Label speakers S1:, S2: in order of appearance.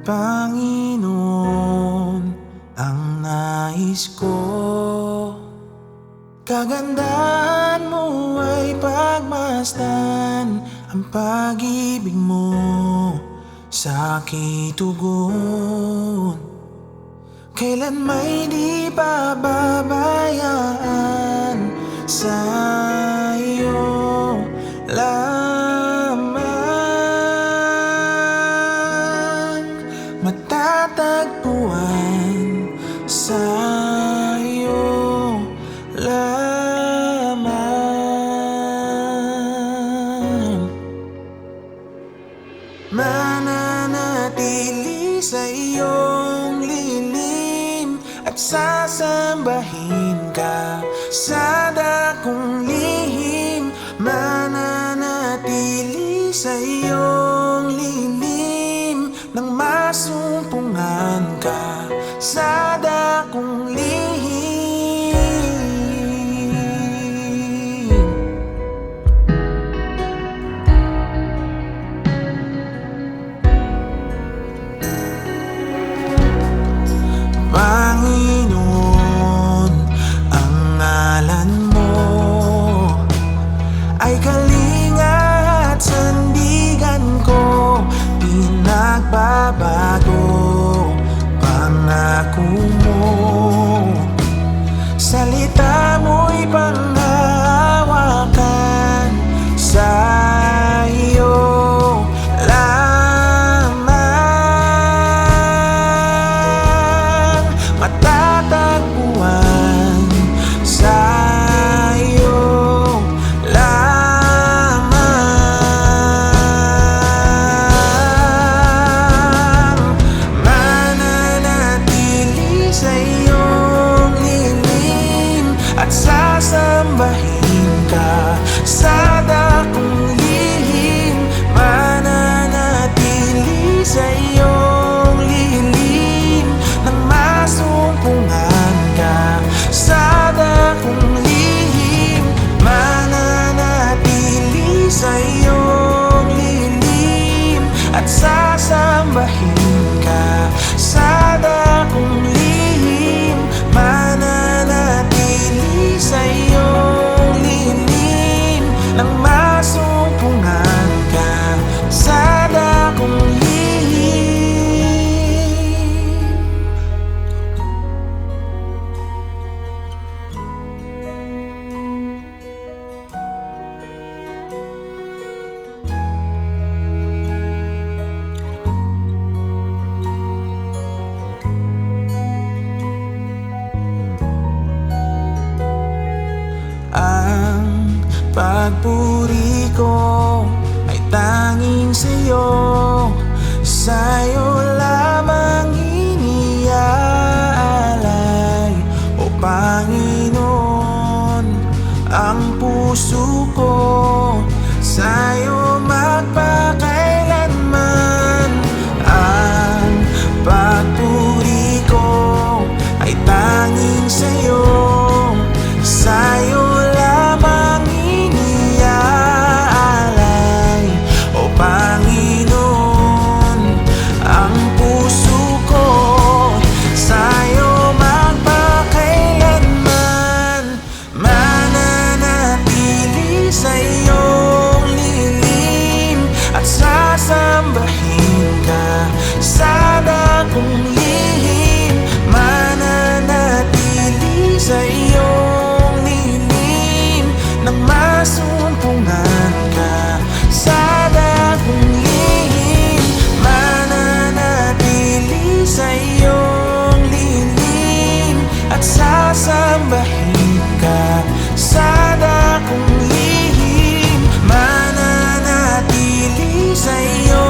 S1: Panginoon, ang nais ko, kagandahan mo ay pagmasdan ang pag-ibig mo sa aking tugon. Kailan may di pababayaan sa iyo lamang, matatagpuan sa iyo lamang. Mananatili sa iyong lilim at sasambahin ka sa dakong lihim. Mananatili sa iyong lilim nang masumpungan ka sa dakong lihim. Panginoon, ang ngalan mo ay kalinga at sandigan ko. Pinagbabago pangako mo, salita mo'y panghahawakan sa iyo lamang, matatagpuan sa iyo lamang. Mananatili sa iyong lilim at sasambahin ka sa dakong lihim. Mananatili sa iyong lilim nang masumpungan ka sa dakong lihim. Mananatili sa iyong lilim at sasambahin ka sa dakong lihim. Mananatili sa iyong lilim nang masumpungan ka sa dakong lihim. Ang pagpuri ko ay tanging sa'yo, sa'yo lamang iniaalay. O Panginoon, ang puso ko sa'yo magpakailanman. Ang pagpuri ko ay tanging sa'yo, sa'yo lamang iniaalay. O Panginoon, ang puso ko sa'yo magpakailanman. Mananatili sa iyong lilim at sasambahin ka sa dakong lihim. Mananatili sa iyong lilim nang masumpungan ka sa dakong lihim. Mananatili sa iyong lilim at sasambahin ka sa dakong lihim. Mananatili sa iyong